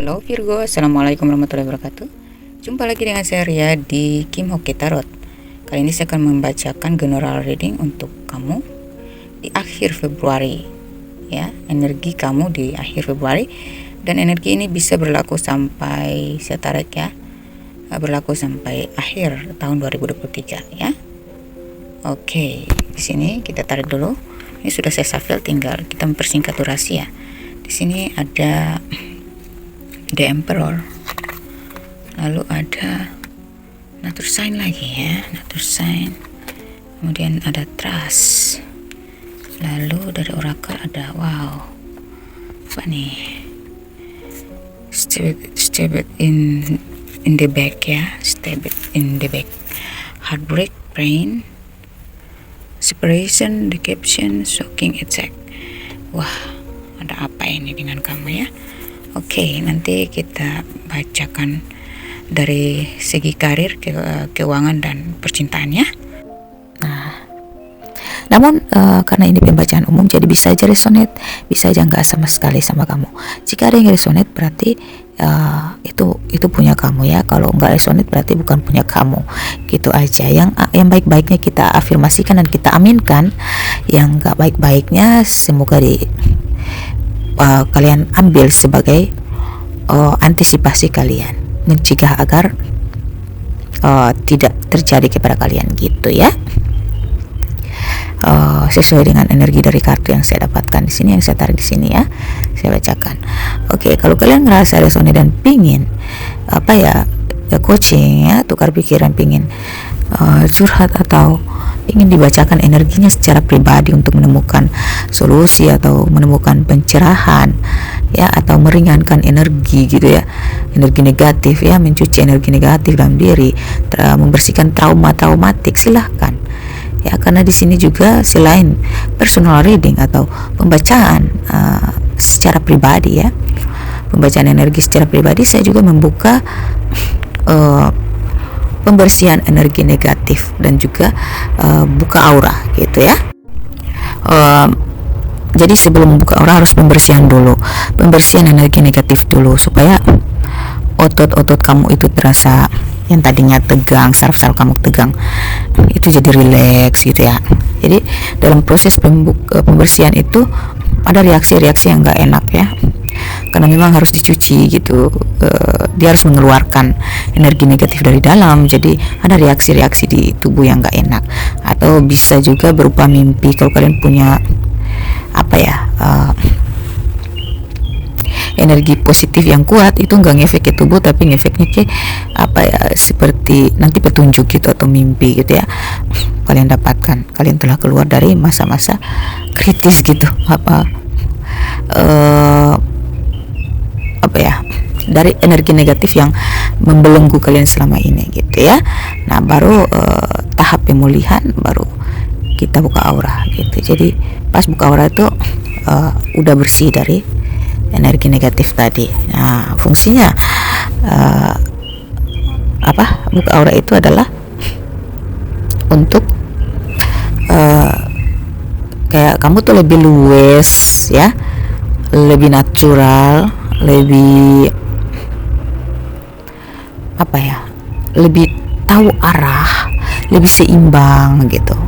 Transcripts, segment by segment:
Halo Virgo, Assalamualaikum warahmatullahi wabarakatuh. Jumpa lagi dengan saya Ria di Kim Hoki Tarot. Kali ini saya akan membacakan general reading untuk kamu di akhir Februari, ya, energi kamu di akhir Februari. Dan energi ini bisa berlaku sampai, saya tarik ya, berlaku sampai akhir tahun 2023 ya. Oke, di sini kita tarik dulu. Ini sudah saya shuffle, tinggal kita mempersingkat durasi ya. Di sini ada The Emperor, lalu ada Nature Sign lagi ya, Nature Sign, kemudian ada Trust, lalu dari Oracle ada wow, apa nih, Stab it in the back ya, Stab it in the back, Heartbreak, Brain, Separation, Deception, Shocking Attack. Wah, ada apa ini dengan kamu ya? Oke, nanti kita bacakan dari segi karir, keuangan, dan percintaan ya. Namun karena ini pembacaan umum, jadi bisa aja resonate, bisa aja nggak sama sekali sama kamu. Jika ada yang resonate berarti itu punya kamu ya. Kalau nggak resonate berarti bukan punya kamu. Gitu aja. Yang baik-baiknya kita afirmasikan dan kita aminkan. Yang nggak baik-baiknya semoga kalian ambil sebagai antisipasi kalian, mencegah agar tidak terjadi kepada kalian gitu ya. Sesuai dengan energi dari kartu yang saya dapatkan di sini, yang saya tarik di sini ya, saya bacakan. Oke, kalau kalian ngerasa resonate dan pingin coaching ya, tukar pikiran, pingin curhat atau ingin dibacakan energinya secara pribadi untuk menemukan solusi atau menemukan pencerahan ya, atau meringankan energi gitu ya, energi negatif ya, mencuci energi negatif dalam diri, membersihkan traumatik, silahkan ya. Karena di sini juga selain personal reading atau pembacaan secara pribadi ya, pembacaan energi secara pribadi, saya juga membuka pembersihan energi negatif dan juga buka aura gitu ya. Jadi sebelum membuka aura harus pembersihan energi negatif dulu, supaya otot-otot kamu itu terasa, yang tadinya tegang, saraf-saraf kamu tegang itu jadi rileks gitu ya. Jadi dalam proses pembersihan itu ada reaksi-reaksi yang gak enak ya, karena memang harus dicuci gitu. Dia harus mengeluarkan energi negatif dari dalam, jadi ada reaksi-reaksi di tubuh yang gak enak. Atau bisa juga berupa mimpi, kalau kalian punya energi positif yang kuat, itu nggak ngefek ke tubuh tapi ngefeknya ke seperti nanti petunjuk gitu atau mimpi gitu ya. Kalian dapatkan, kalian telah keluar dari masa-masa kritis gitu, dari energi negatif yang membelenggu kalian selama ini gitu ya. Nah, baru tahap pemulihan, baru kita buka aura gitu. Jadi pas buka aura itu udah bersih dari energi negatif tadi. Nah, fungsinya buka aura itu adalah untuk kayak kamu tuh lebih luwes ya, lebih natural, lebih lebih tahu arah, lebih seimbang gitu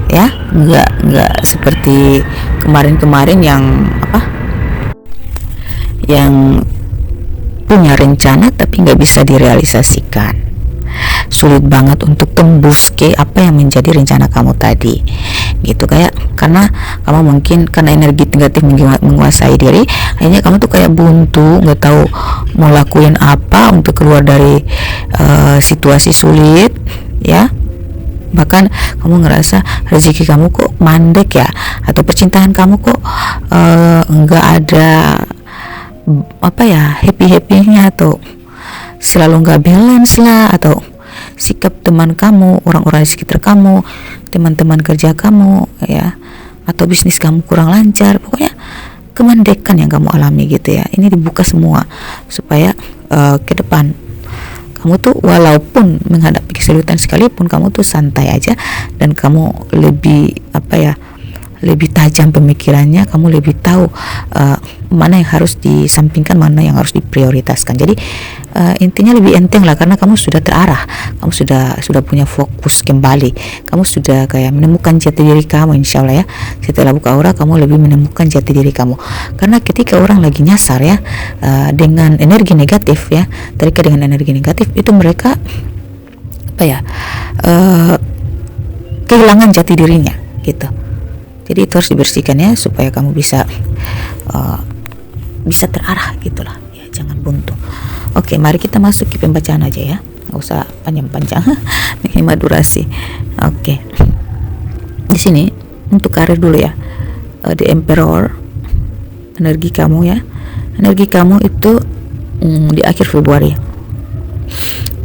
ya. Nggak seperti kemarin yang punya rencana tapi nggak bisa direalisasikan, sulit banget untuk tembus ke apa yang menjadi rencana kamu tadi gitu. Karena kamu mungkin karena energi negatif menguasai diri, akhirnya kamu tuh kayak buntu, nggak tahu mau lakuin apa untuk keluar dari situasi sulit ya. Bahkan kamu ngerasa rezeki kamu kok mandek ya, atau percintaan kamu kok nggak ada happy-happynya, atau selalu nggak balance lah, atau sikap teman kamu, orang-orang di sekitar kamu, teman-teman kerja kamu ya, atau bisnis kamu kurang lancar, pokoknya kemandekan yang kamu alami gitu ya. Ini dibuka semua supaya ke depan kamu tuh walaupun menghadapi kesulitan sekalipun, kamu tuh santai aja dan kamu lebih lebih tajam pemikirannya, kamu lebih tahu mana yang harus disampingkan, mana yang harus diprioritaskan. Jadi intinya lebih enteng lah, karena kamu sudah terarah, kamu sudah punya fokus kembali, kamu sudah kayak menemukan jati diri kamu, insya Allah ya. Setelah buka aura, kamu lebih menemukan jati diri kamu. Karena ketika orang lagi nyasar ya, dengan energi negatif ya, terikat dengan energi negatif, itu mereka kehilangan jati dirinya gitu. Jadi itu harus dibersihkan ya, supaya kamu bisa terarah gitulah ya, jangan buntu. Oke, mari kita masuk ke pembacaan aja ya, nggak usah panjang-panjang menghemat durasi. Oke, di sini untuk karir dulu ya. The Emperor, energi kamu ya, energi kamu itu di akhir Februari.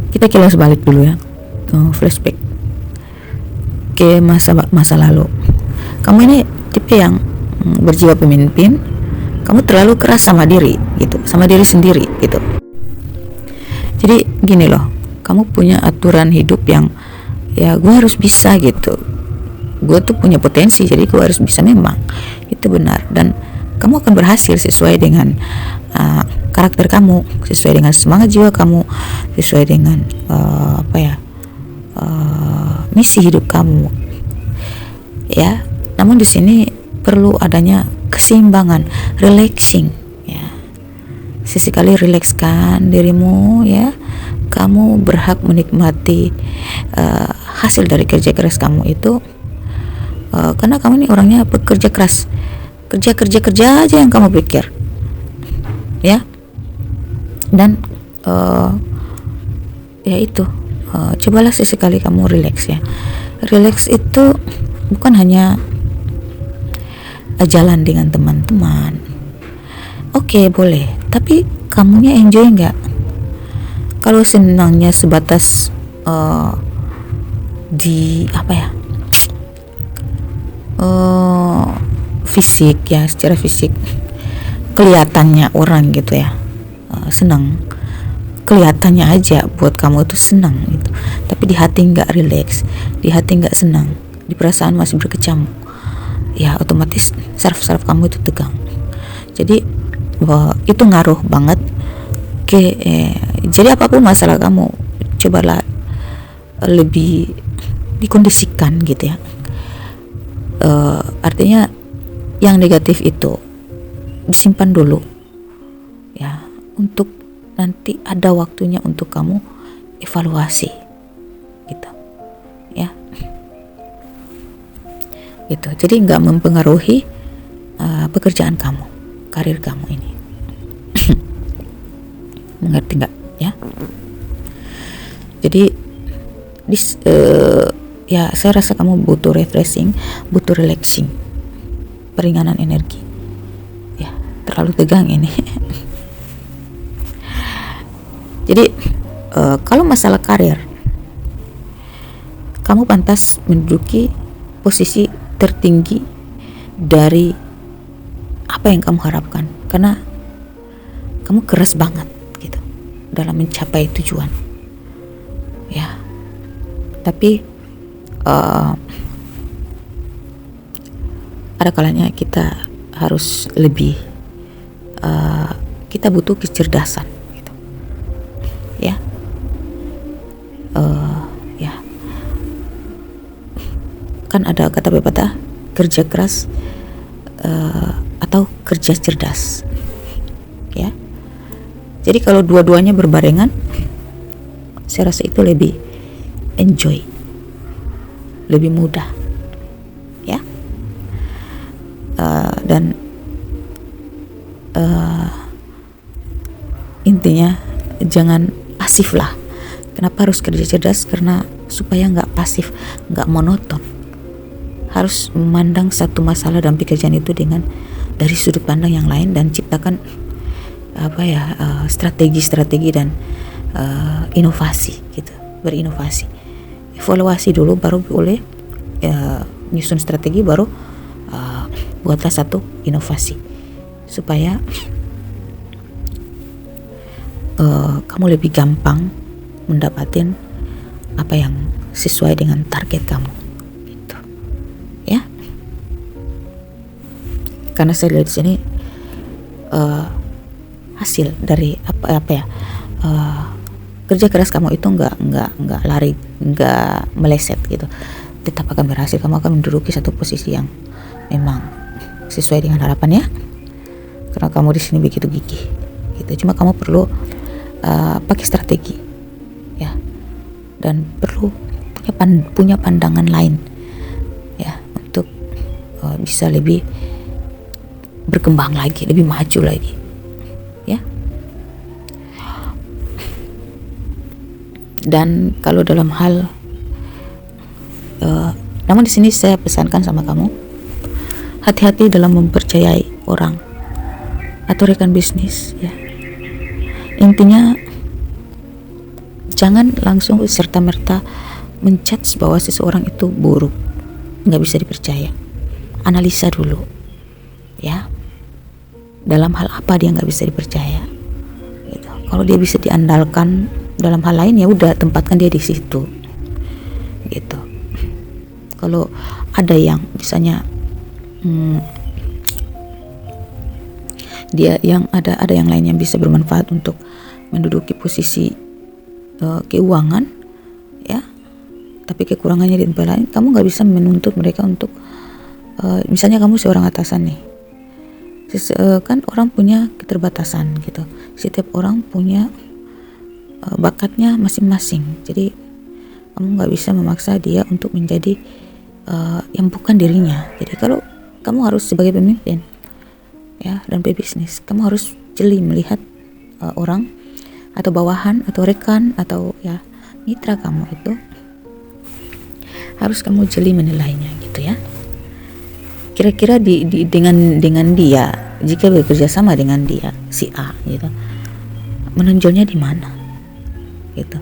Kita kilas balik dulu ya, flashback ke masa lalu. Kamu ini tipe yang berjiwa pemimpin, kamu terlalu keras sama diri gitu, sama diri sendiri gitu. Jadi gini loh, kamu punya aturan hidup yang ya gue harus bisa gitu, gue tuh punya potensi, jadi gue harus bisa, memang itu benar, dan kamu akan berhasil sesuai dengan karakter kamu, sesuai dengan semangat jiwa kamu, sesuai dengan misi hidup kamu ya. Namun di sini perlu adanya keseimbangan, relaxing ya. Sesekali rilekskan dirimu ya. Kamu berhak menikmati hasil dari kerja keras kamu itu, karena kamu ini orangnya bekerja keras, kerja aja yang kamu pikir ya. Dan ya itu, cobalah sesekali kamu relax ya. Relax itu bukan hanya jalan dengan teman-teman, oke boleh, tapi kamunya enjoy nggak? Kalau senangnya sebatas di fisik ya, secara fisik kelihatannya orang gitu ya senang, kelihatannya aja buat kamu itu senang gitu, tapi di hati nggak relax, di hati nggak senang, di perasaan masih berkecamuk ya, otomatis saraf kamu itu tegang. Jadi itu ngaruh banget ke jadi apapun masalah kamu, cobalah lebih dikondisikan gitu ya. Artinya yang negatif itu disimpan dulu ya, untuk nanti ada waktunya untuk kamu evaluasi gitu ya. Gitu. Jadi nggak mempengaruhi pekerjaan kamu, karir kamu ini. Mengerti nggak ya? Jadi ya saya rasa kamu butuh refreshing, butuh relaxing, peringanan energi ya, terlalu tegang ini. Jadi kalau masalah karir, kamu pantas menduduki posisi tertinggi dari apa yang kamu harapkan, karena kamu keras banget gitu dalam mencapai tujuan ya. Tapi ada kalanya kita harus lebih kita butuh kecerdasan gitu ya. Ya kan ada kata pepatah, kerja keras atau kerja cerdas ya. Jadi kalau dua-duanya berbarengan, saya rasa itu lebih enjoy, lebih mudah ya. Dan intinya jangan pasif lah. Kenapa harus kerja cerdas? Karena supaya nggak pasif, nggak monoton, harus memandang satu masalah dalam pekerjaan itu dengan dari sudut pandang yang lain, dan ciptakan strategi dan inovasi gitu, berinovasi, evaluasi dulu, baru boleh nyusun strategi, baru buatlah satu inovasi supaya kamu lebih gampang mendapatkan apa yang sesuai dengan target kamu gitu ya. karena saya lihat di sini hasil dari kerja keras kamu itu nggak lari, nggak meleset gitu, tetap akan berhasil. Kamu akan menduduki satu posisi yang memang sesuai dengan harapan ya, karena kamu di sini begitu gigih gitu. Cuma kamu perlu pakai strategi ya, dan perlu punya pandangan lain ya, untuk bisa lebih berkembang lagi, lebih maju lagi ya. Dan kalau dalam hal namun di sini saya pesankan sama kamu, hati-hati dalam mempercayai orang atau rekan bisnis ya. Intinya jangan langsung serta-merta menjudge bahwa seseorang itu buruk, nggak bisa dipercaya. Analisa dulu ya, dalam hal apa dia nggak bisa dipercaya gitu. Kalau dia bisa diandalkan dalam hal lain, ya udah tempatkan dia di situ gitu. Kalau ada yang misalnya dia yang ada yang lain yang bisa bermanfaat untuk menduduki posisi keuangan ya, tapi kekurangannya di tempat lain, kamu nggak bisa menuntut mereka untuk misalnya kamu seorang atasan nih, kan orang punya keterbatasan gitu, setiap orang punya bakatnya masing-masing. Jadi kamu nggak bisa memaksa dia untuk menjadi yang bukan dirinya. Jadi kalau kamu harus sebagai pemimpin ya dan pebisnis, kamu harus jeli melihat orang atau bawahan atau rekan atau ya mitra kamu itu, harus kamu jeli menilainya gitu ya. Kira-kira dengan dia, jika bekerja sama dengan dia si A gitu, menonjolnya di mana gitu,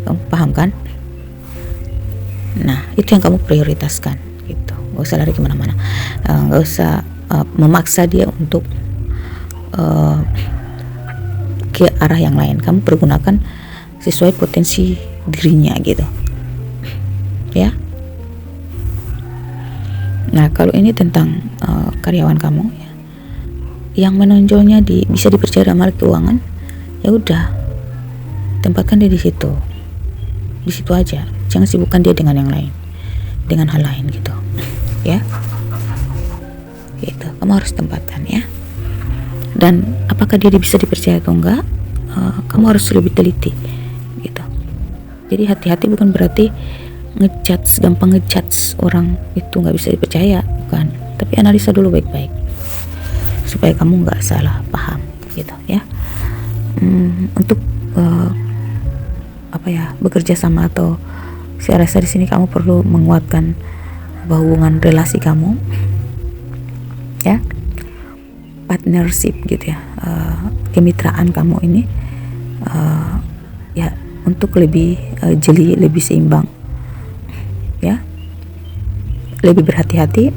kamu paham kan? Nah itu yang kamu prioritaskan gitu. Gak usah lari kemana-mana, gak usah memaksa dia untuk ke arah yang lain. Kamu pergunakan sesuai potensi dirinya gitu ya. Nah kalau ini tentang karyawan kamu ya, yang menonjolnya bisa dipercaya dalam hal keuangan, ya udah tempatkan dia di situ aja, jangan sibukkan dia dengan yang lain, dengan hal lain gitu ya. Gitu kamu harus tempatkan ya. Dan apakah dia bisa dipercaya atau enggak, kamu harus lebih teliti gitu. Jadi hati-hati bukan berarti gampang ngejudge orang itu nggak bisa dipercaya, bukan, tapi analisa dulu baik-baik supaya kamu nggak salah paham gitu ya. Untuk bekerja sama, atau saya rasa di sini kamu perlu menguatkan hubungan relasi kamu ya, partnership gitu ya, kemitraan kamu ini ya, untuk lebih jeli, lebih seimbang ya, lebih berhati-hati.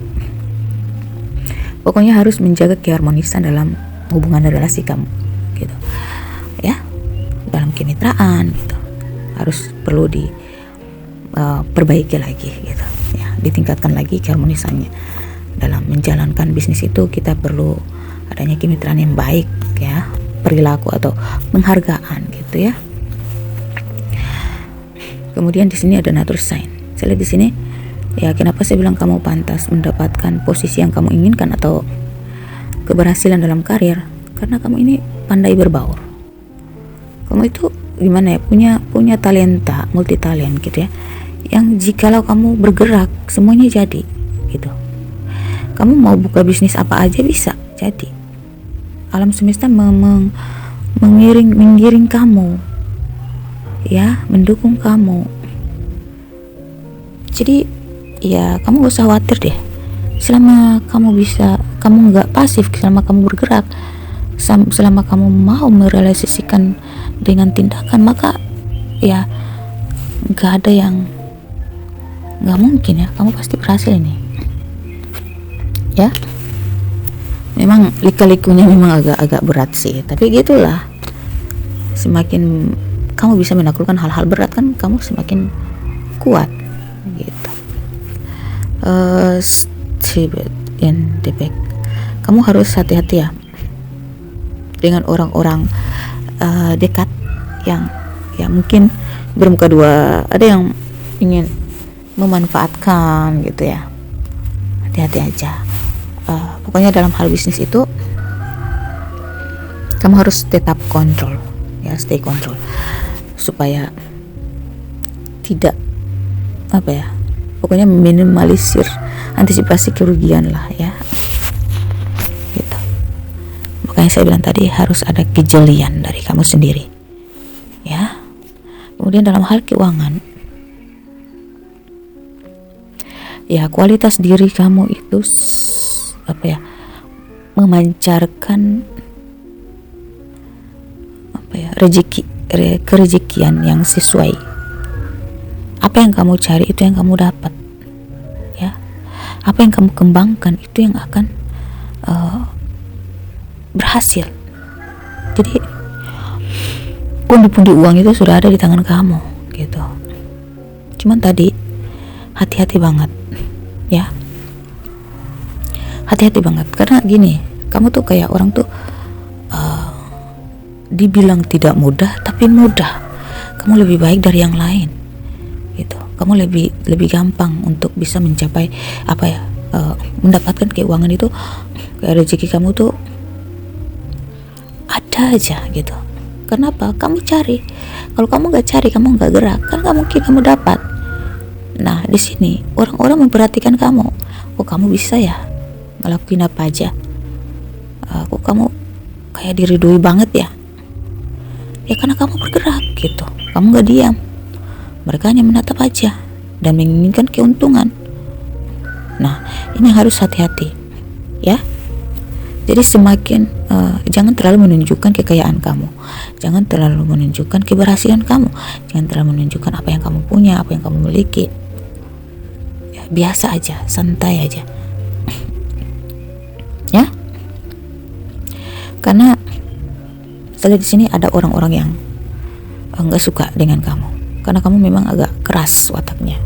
Pokoknya harus menjaga keharmonisan dalam hubungan relasi kamu gitu ya, dalam kemitraan gitu, harus perlu diperbaiki lagi gitu ya, ditingkatkan lagi keharmonisannya. Dalam menjalankan bisnis itu kita perlu adanya kemitraan yang baik ya, perilaku atau penghargaan gitu ya. Kemudian di sini ada nature sign. Saya lihat di sini ya, kenapa saya bilang kamu pantas mendapatkan posisi yang kamu inginkan atau keberhasilan dalam karir, karena kamu ini pandai berbaur. Kamu itu gimana ya, punya talenta, multi talent gitu ya, yang jikalau kamu bergerak semuanya jadi gitu. Kamu mau buka bisnis apa aja bisa jadi. Alam semesta mengiring kamu ya, mendukung kamu. Jadi ya kamu gak usah khawatir deh, selama kamu nggak pasif, selama kamu bergerak, selama kamu mau merealisasikan dengan tindakan, maka ya nggak ada yang nggak mungkin ya, kamu pasti berhasil ini ya. Memang lika-likunya memang agak berat sih, tapi gitulah, semakin kamu bisa menaklukkan hal-hal berat kan, kamu semakin kuat gitu. in the back. Kamu harus hati-hati ya dengan orang-orang dekat yang ya mungkin bermuka dua, ada yang ingin memanfaatkan gitu ya. Hati-hati aja. Pokoknya dalam hal bisnis itu kamu harus tetap kontrol ya, stay kontrol supaya tidak pokoknya minimalisir, antisipasi kerugian lah ya gitu. Makanya saya bilang tadi harus ada kejelian dari kamu sendiri ya. Kemudian dalam hal keuangan ya, kualitas diri kamu itu memancarkan kerezekian yang sesuai. Apa yang kamu cari itu yang kamu dapat ya. Apa yang kamu kembangkan itu yang akan berhasil. Jadi pundi-pundi uang itu sudah ada di tangan kamu gitu. Cuman tadi hati-hati banget ya, hati-hati banget karena gini, kamu tuh kayak orang tuh dibilang tidak mudah tapi mudah. Kamu lebih baik dari yang lain gitu. Kamu lebih gampang untuk bisa mencapai mendapatkan keuangan itu, kayak rezeki kamu tuh ada aja gitu. Kenapa? Kamu cari. Kalau kamu nggak cari, kamu nggak gerak, kan nggak mungkin kamu dapat. Nah di sini orang-orang memperhatikan kamu. Oh kamu bisa ya ngelakuin apa aja. Kok kamu kayak diridui banget ya? Ya karena kamu bergerak gitu. Kamu nggak diam. Mereka hanya menatap aja dan menginginkan keuntungan. Nah ini harus hati-hati ya. Jadi semakin jangan terlalu menunjukkan kekayaan kamu, jangan terlalu menunjukkan keberhasilan kamu, jangan terlalu menunjukkan apa yang kamu punya, apa yang kamu miliki ya, biasa aja, santai aja ya. Karena saya di sini ada orang-orang yang nggak suka dengan kamu karena kamu memang agak keras wataknya.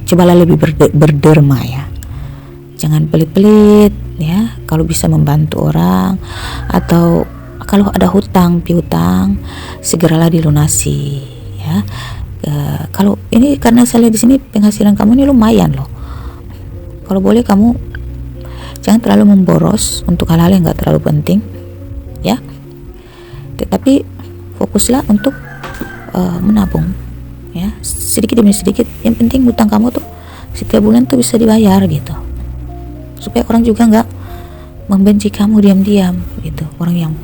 Cobalah lebih berderma ya, jangan pelit-pelit ya. Kalau bisa membantu orang atau kalau ada hutang piutang segeralah dilunasi ya. Kalau ini karena saya lihat di sini penghasilan kamu ini lumayan loh. Kalau boleh kamu jangan terlalu memboros untuk hal-hal yang nggak terlalu penting ya. Tetapi fokuslah untuk menabung ya, sedikit demi sedikit. Yang penting hutang kamu tuh setiap bulan tuh bisa dibayar gitu, supaya orang juga nggak membenci kamu diam-diam gitu, orang yang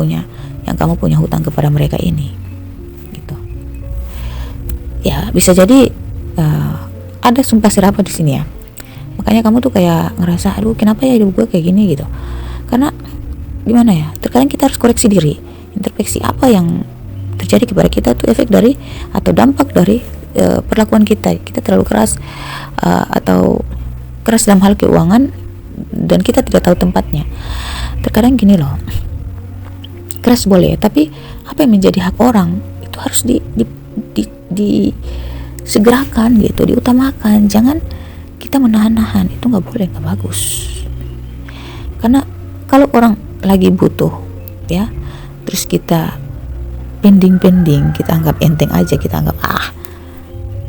kamu punya hutang kepada mereka ini gitu ya. Bisa jadi ada sumpah serapah di sini ya. Makanya kamu tuh kayak ngerasa aduh kenapa ya hidup gue kayak gini gitu. Karena gimana ya, terkadang kita harus koreksi diri, introspeksi apa yang terjadi kepada kita tuh efek dari atau dampak dari perlakuan kita terlalu keras atau keras dalam hal keuangan dan kita tidak tahu tempatnya. Terkadang gini loh, keras boleh, tapi apa yang menjadi hak orang itu harus disegerakan gitu, diutamakan. Jangan kita menahan-nahan, itu nggak boleh, nggak bagus. Karena kalau orang lagi butuh ya, terus kita pending, kita anggap enteng aja, kita anggap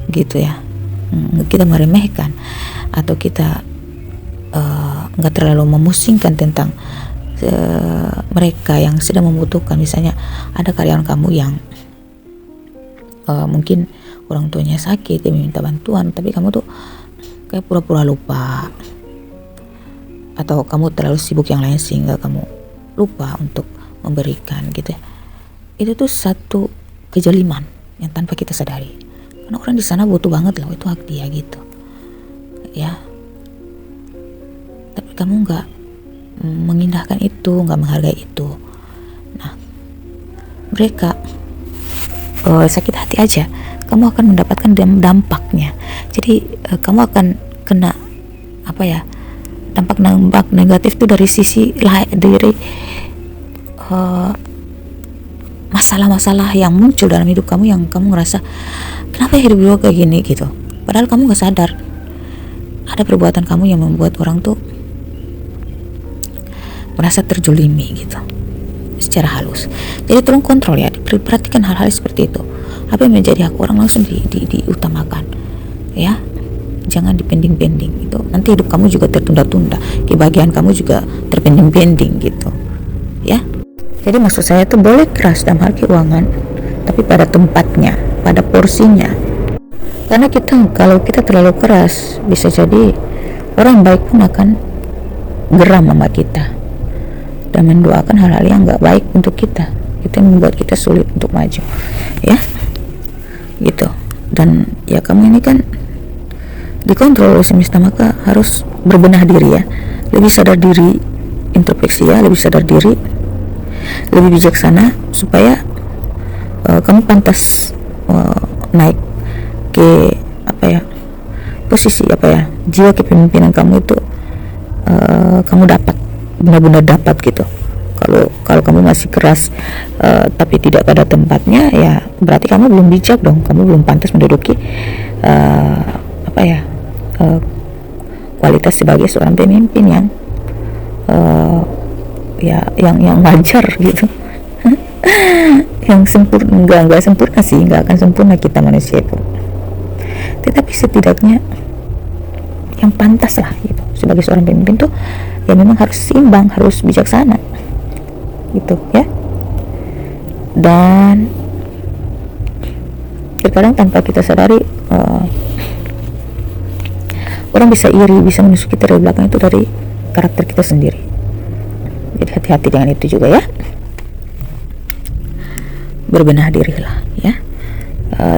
gitu ya, kita meremehkan atau kita nggak terlalu memusingkan tentang mereka yang sedang membutuhkan. Misalnya ada karyawan kamu yang mungkin orang tuanya sakit, dia minta bantuan, tapi kamu tuh kayak pura-pura lupa, atau kamu terlalu sibuk yang lain sehingga kamu lupa untuk memberikan gitu ya. Itu tuh satu kejaliman yang tanpa kita sadari, karena orang di sana butuh banget loh, itu hak dia gitu ya. Tapi kamu nggak mengindahkan itu, nggak menghargai itu. Nah mereka sakit hati aja, kamu akan mendapatkan dampaknya. Jadi kamu akan kena dampak negatif itu dari sisi dari masalah-masalah yang muncul dalam hidup kamu, yang kamu ngerasa kenapa hidup gue kayak gini gitu, padahal kamu nggak sadar ada perbuatan kamu yang membuat orang tuh merasa terjolimi gitu secara halus. Jadi tolong kontrol ya, perhatikan hal-hal seperti itu. Apa yang menjadi hak orang langsung diutamakan ya, jangan dipending-pending gitu. Nanti hidup kamu juga tertunda-tunda, kebahagiaan kamu juga terpending-pending gitu ya. Jadi maksud saya tuh boleh keras dalam hal keuangan, tapi pada tempatnya, pada porsinya. Karena kalau kita terlalu keras, bisa jadi orang baik pun akan geram sama kita dan mendoakan hal-hal yang nggak baik untuk kita. Itu yang membuat kita sulit untuk maju ya gitu. Dan ya kamu ini kan dikontrol oleh semesta, maka harus berbenah diri ya, lebih sadar diri, introspeksi ya, lebih sadar diri, lebih bijaksana, supaya kamu pantas naik ke posisi jiwa kepemimpinan kamu itu kamu dapat, benar-benar dapat gitu. Kalau kamu masih keras tapi tidak pada tempatnya, ya berarti kamu belum bijak dong, kamu belum pantas menduduki kualitas sebagai seorang pemimpin yang wajar gitu. Yang sempurna nggak sempurna sih, nggak akan sempurna kita manusia itu, tetapi setidaknya yang pantas lah gitu sebagai seorang pemimpin tuh ya memang harus seimbang, harus bijaksana gitu ya. Dan terkadang tanpa kita sadari orang bisa iri, bisa menusuk kita dari belakang itu dari karakter kita sendiri. Jadi hati-hati dengan itu juga ya. Berbenah dirilah ya.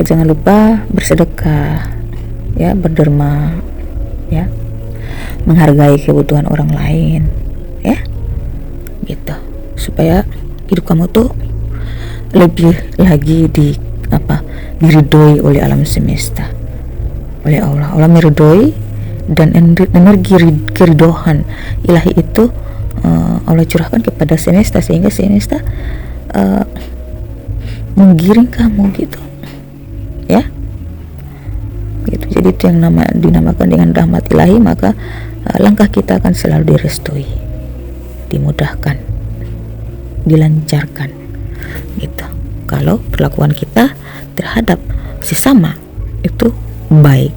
Jangan lupa bersedekah ya, berderma ya, menghargai kebutuhan orang lain ya gitu, supaya hidup kamu tuh lebih lagi diridhoi oleh alam semesta, oleh Allah. Allah meridhoi, dan energi keridhaan ilahi itu Allah curahkan kepada semesta, sehingga semesta menggiring kamu gitu ya gitu. Jadi itu yang dinamakan dengan rahmat ilahi. Maka langkah kita akan selalu direstui, dimudahkan, dilancarkan gitu, kalau perlakuan kita terhadap sesama itu baik.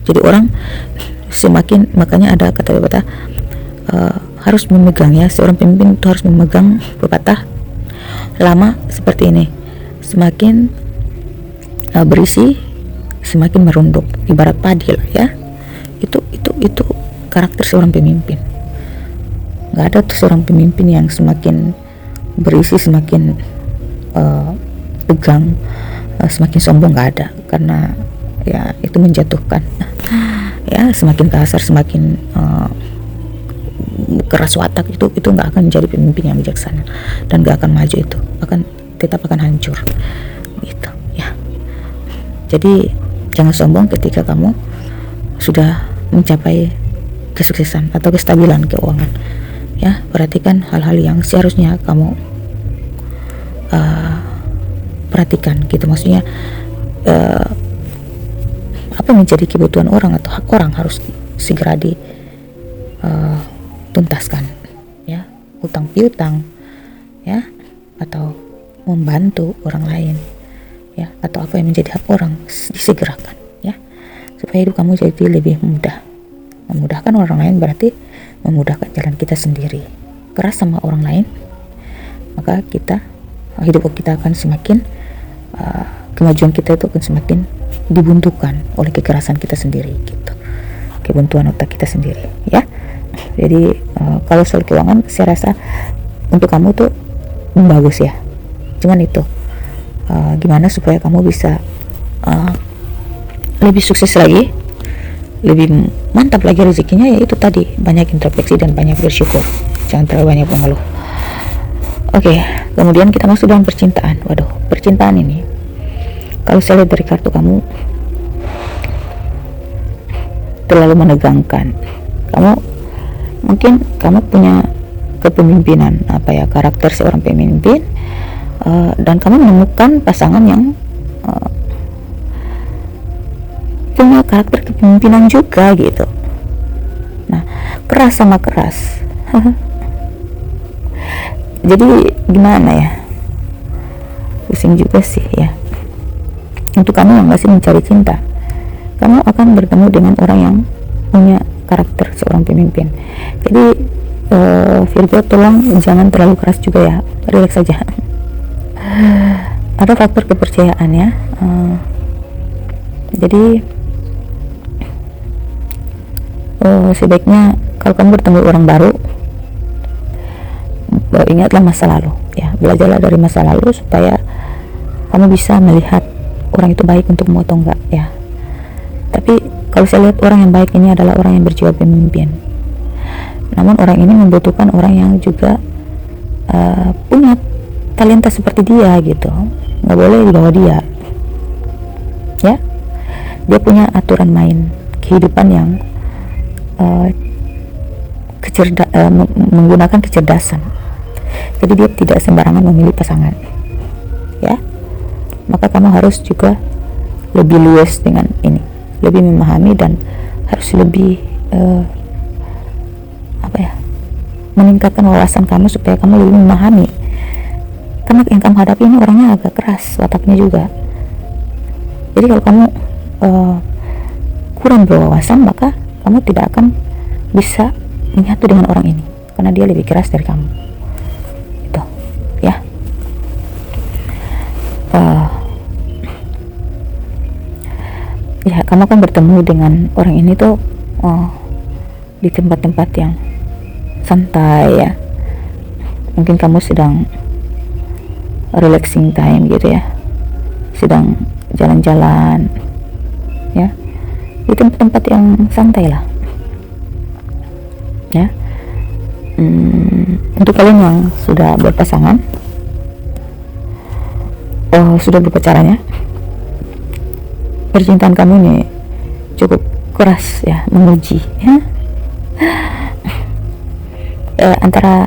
Jadi orang semakin, makanya ada kata pepatah harus memegang ya, seorang pemimpin itu harus memegang pepatah lama seperti ini: semakin berisi semakin merunduk, ibarat padi lah ya. Itu karakter seorang pemimpin. Nggak ada tuh seorang pemimpin yang semakin berisi semakin tegang, semakin sombong, nggak ada, karena ya itu menjatuhkan ya. Semakin kasar, semakin keras watak, itu nggak akan menjadi pemimpin yang bijaksana, dan nggak akan maju, itu tetap akan hancur gitu ya. Jadi jangan sombong ketika kamu sudah mencapai kesuksesan atau kestabilan keuangan ya. Perhatikan hal-hal yang seharusnya kamu perhatikan gitu. Maksudnya apa menjadi kebutuhan orang atau hak orang harus segera dituntaskan ya, utang piutang ya, atau membantu orang lain ya, atau apa yang menjadi hak orang disegerakan ya, supaya hidup kamu jadi lebih mudah. Memudahkan orang lain berarti memudahkan jalan kita sendiri. Keras sama orang lain, maka hidup kita akan semakin kemajuan kita itu akan semakin dibuntukan oleh kekerasan kita sendiri gitu, kebuntuan otak kita sendiri ya. Jadi kalau soal keuangan saya rasa untuk kamu tuh bagus ya, cuman itu gimana supaya kamu bisa lebih sukses lagi, lebih mantap lagi rezekinya, yaitu tadi banyak introspeksi dan banyak bersyukur, jangan terlalu banyak mengeluh. Oke, kemudian kita masuk dalam percintaan. Waduh, percintaan ini kalau saya lihat dari kartu kamu terlalu menegangkan. Mungkin kamu punya kepemimpinan karakter seorang pemimpin, dan kamu menemukan pasangan yang punya karakter kepemimpinan juga gitu. Nah, keras sama keras. Jadi gimana ya, pusing juga sih ya. Untuk kamu yang masih mencari cinta, kamu akan bertemu dengan orang yang punya karakter seorang pemimpin. Jadi Virgo, tolong jangan terlalu keras juga ya, relax saja. Ada faktor kepercayaan ya. Jadi sebaiknya kalau kamu bertemu orang baru, ingatlah masa lalu ya, belajarlah dari masa lalu supaya kamu bisa melihat orang itu baik untukmu atau enggak ya. Tapi kalau saya lihat orang yang baik ini adalah orang yang berjiwa pemimpin. Namun orang ini membutuhkan orang yang juga punya talenta seperti dia gitu, nggak boleh dibawa dia ya. Dia punya aturan main kehidupan yang menggunakan kecerdasan. Jadi dia tidak sembarangan memilih pasangan ya. Maka kamu harus juga lebih luas dengan ini, lebih memahami dan harus lebih meningkatkan wawasan kamu supaya kamu lebih memahami. Karena yang kamu hadapi ini orangnya agak keras wataknya juga. Jadi kalau kamu kurang berwawasan, maka kamu tidak akan bisa menyatu dengan orang ini karena dia lebih keras dari kamu. Itu ya. Ya, kamu akan bertemu dengan orang ini tuh di tempat-tempat yang santai ya. Mungkin kamu sedang relaxing time gitu ya, sedang jalan-jalan ya, di tempat-tempat yang santai lah ya. Untuk kalian yang sudah berpasangan, sudah berpacaran ya, percintaan kamu ini cukup keras ya, menguji ya. Antara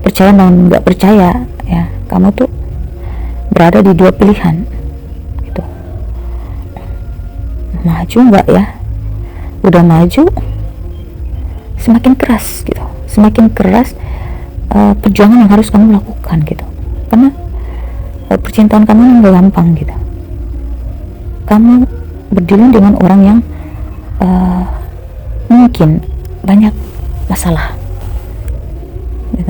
percaya dan nggak percaya ya, kamu tuh berada di dua pilihan gitu. Maju nggak ya? Udah maju, semakin keras gitu, semakin keras perjuangan yang harus kamu lakukan gitu. Karena percintaan kamu nggak gampang gitu. Kamu berdialog dengan orang yang mungkin banyak masalah gitu.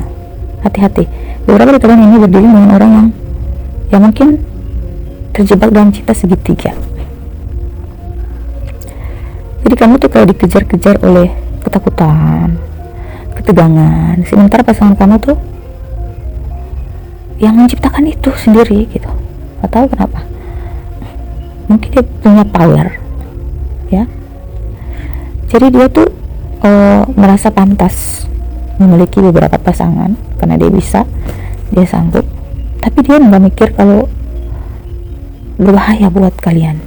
Hati-hati, beberapa dari kalian ini berdialog dengan orang yang mungkin terjebak dalam cinta segitiga. Jadi kamu tuh kayak dikejar-kejar oleh ketakutan, ketegangan, sementara pasangan kamu tuh yang menciptakan itu sendiri gitu. Gak tahu kenapa, mungkin dia punya power ya. Jadi dia tuh merasa pantas memiliki beberapa pasangan karena dia bisa, dia sanggup, tapi dia nggak mikir kalau berbahaya buat kalian.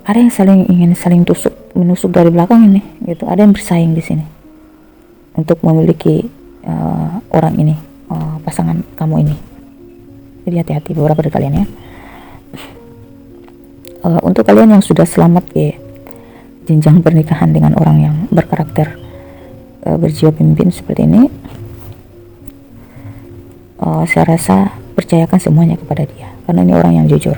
Ada yang ingin saling menusuk dari belakang ini gitu. Ada yang bersaing di sini untuk memiliki orang ini, pasangan kamu ini. Jadi hati-hati beberapa dari kalian ya. Untuk kalian yang sudah selamat ke jenjang pernikahan dengan orang yang berkarakter berjiwa pemimpin seperti ini, saya rasa percayakan semuanya kepada dia, karena ini orang yang jujur.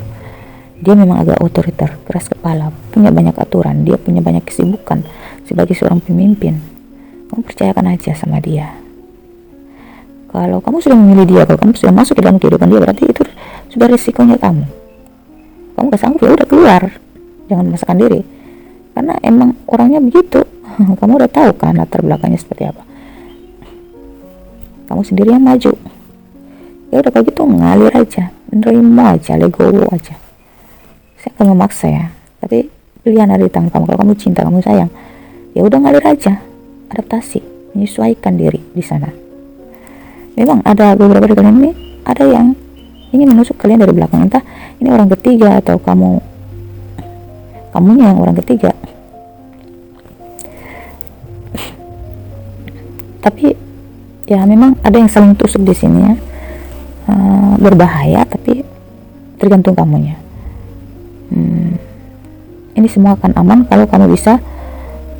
Dia memang agak otoriter, keras kepala, punya banyak aturan, dia punya banyak kesibukan sebagai seorang pemimpin. Kamu percayakan aja sama dia. Kalau kamu sudah memilih dia, kalau kamu sudah masuk ke dalam kehidupan dia, berarti itu sudah risikonya kamu. Kamu gak sanggup, ya udah keluar, jangan memaksakan diri, karena emang orangnya begitu. Kamu udah tahu kan latar belakangnya seperti apa. Kamu sendiri yang maju. Ya udah kayak gitu, ngalir aja, nerima aja, legowo aja. Saya akan memaksa ya, tapi pilihan ada di tangan kamu. Kalau kamu cinta, kamu sayang, ya udah ngalir aja, adaptasi, menyesuaikan diri di sana. Memang ada beberapa dari kalian ini, ada yang ingin menusuk kalian dari belakang, entah ini orang ketiga atau kamunya yang orang ketiga. Tapi ya memang ada yang saling tusuk di sini ya, berbahaya, tapi tergantung kamunya. ini semua akan aman kalau kamu bisa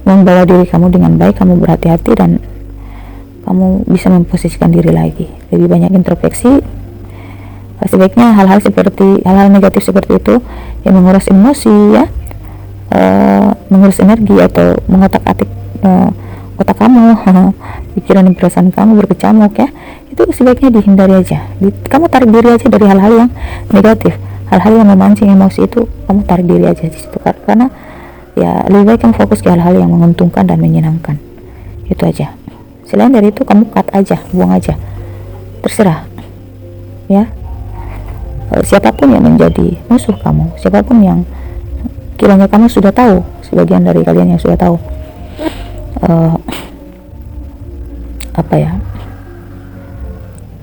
membawa diri kamu dengan baik, kamu berhati-hati dan kamu bisa memposisikan diri lagi, lebih banyak introspeksi. Sebaiknya hal-hal negatif seperti itu yang menguras emosi ya, menguras energi atau mengotak-atik otak kamu, pikiran dan perasaan kamu berkecamuk ya, itu sebaiknya dihindari aja. Kamu tarik diri aja dari hal-hal yang negatif, hal-hal yang memancing emosi itu kamu tarik diri aja di situ, karena ya lebih baik kamu fokus ke hal-hal yang menguntungkan dan menyenangkan. Itu aja. Selain dari itu kamu cut aja, buang aja, terserah ya. Siapapun yang menjadi musuh kamu, siapapun yang kiranya kamu sudah tahu, sebagian dari kalian yang sudah tahu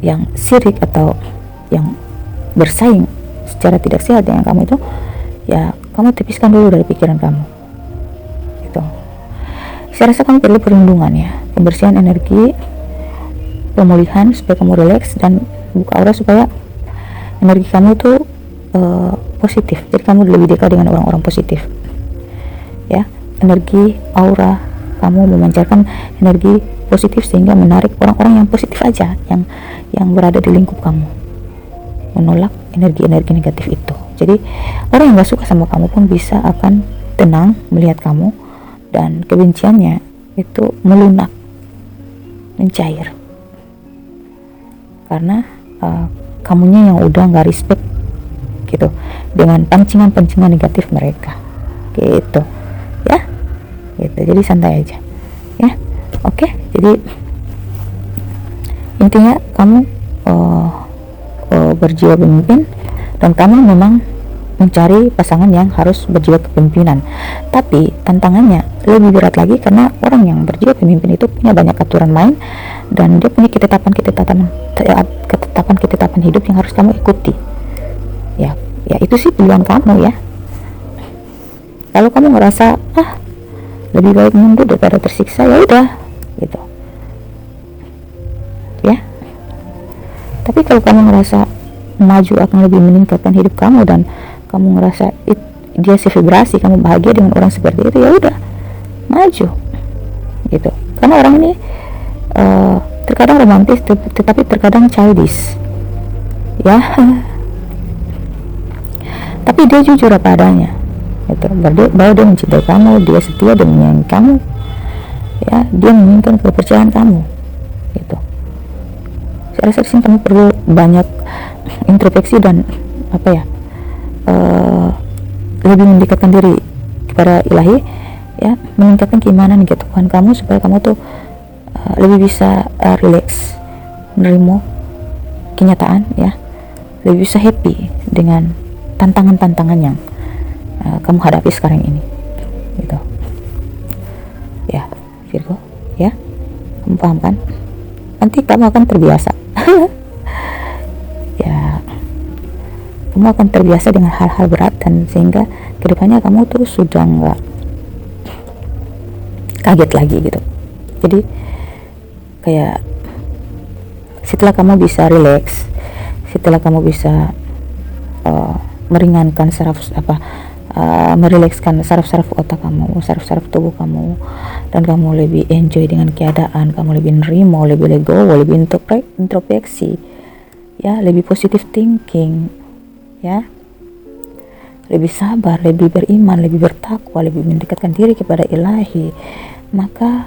yang sirik atau yang bersaing secara tidak sehat dengan kamu itu, ya kamu tipiskan dulu dari pikiran kamu gitu. Saya rasa kamu perlu perlindungan ya, pembersihan energi, pemulihan supaya kamu rileks dan buka aura supaya energi kamu tuh positif. Jadi kamu lebih dekat dengan orang-orang positif ya. Energi aura kamu memancarkan energi positif sehingga menarik orang-orang yang positif aja, yang berada di lingkup kamu, menolak energi-energi negatif itu. Jadi orang yang gak suka sama kamu pun bisa akan tenang melihat kamu dan kebenciannya itu melunak, mencair, karena kamunya yang udah gak respect gitu dengan pancingan-pancingan negatif mereka gitu ya gitu. Jadi santai aja ya. Oke, jadi intinya kamu berjiwa pemimpin dan kamu memang mencari pasangan yang harus berjiwa kepemimpinan, tapi tantangannya lebih berat lagi karena orang yang berjiwa pemimpin itu punya banyak aturan main dan dia punya ketetapan hidup yang harus kamu ikuti ya. Itu sih pilihan kamu ya. Kalau kamu ngerasa lebih baik nunggu daripada tersiksa, ya udah gitu ya. Tapi kalau kamu ngerasa maju akan lebih meningkatkan hidup kamu dan kamu ngerasa dia sevibrasi, kamu bahagia dengan orang seperti itu, ya udah maju gitu. Karena orang ini terkadang romantis tetapi terkadang childish ya. Tapi dia jujur apa adanya gitu, bahwa dia mencintai kamu, dia setia, dia menyayangi kamu ya, dia menginginkan kepercayaan kamu gitu. Saya rasa disini kamu perlu banyak introspeksi dan lebih mendekatkan diri kepada ilahi ya, meningkatkan keimanan ke Tuhan kamu supaya kamu tuh lebih bisa relax menerima kenyataan ya, lebih bisa happy dengan tantangan-tantangan yang kamu hadapi sekarang ini gitu ya Virgo ya. Kamu paham kan? Nanti kamu akan terbiasa ya, kamu akan terbiasa dengan hal-hal berat dan sehingga kedepannya kamu tuh sudah nggak kaget lagi gitu. Jadi kayak setelah kamu bisa relax, setelah kamu bisa meringankan merilekskan saraf-saraf otak kamu, saraf-saraf tubuh kamu, dan kamu lebih enjoy dengan keadaan, kamu lebih nerimo, lebih legowo, lebih introspeksi ya, lebih positive thinking ya, lebih sabar, lebih beriman, lebih bertakwa, lebih mendekatkan diri kepada ilahi, maka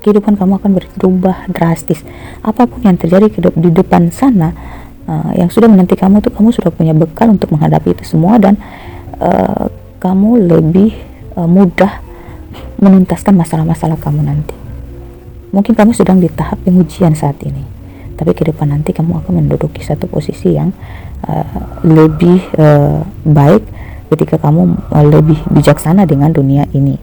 kehidupan kamu akan berubah drastis. Apapun yang terjadi di depan sana yang sudah menanti kamu tuh, kamu sudah punya bekal untuk menghadapi itu semua dan kamu lebih mudah menuntaskan masalah-masalah kamu nanti. Mungkin kamu sedang di tahap pengujian saat ini, tapi ke depan nanti kamu akan menduduki satu posisi yang lebih baik ketika kamu lebih bijaksana dengan dunia ini.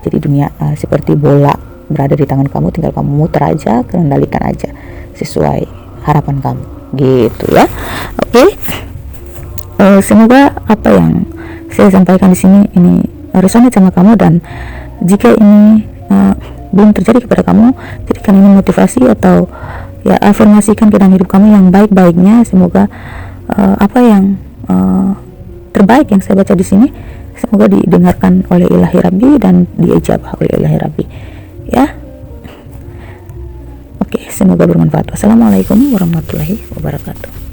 Jadi dunia seperti bola berada di tangan kamu, tinggal kamu muter aja, kendalikan aja sesuai harapan kamu gitu ya. Oke. Semoga apa yang saya sampaikan di sini ini resonate sama kamu, dan jika ini belum terjadi kepada kamu, jadikan ini motivasi atau ya afirmasikan ke dalam hidup kamu yang baik-baiknya. Semoga apa yang terbaik yang saya baca di sini semoga didengarkan oleh ilahi Rabbi dan diijabah oleh ilahi Rabbi ya. Oke, semoga bermanfaat. Wassalamualaikum warahmatullahi wabarakatuh.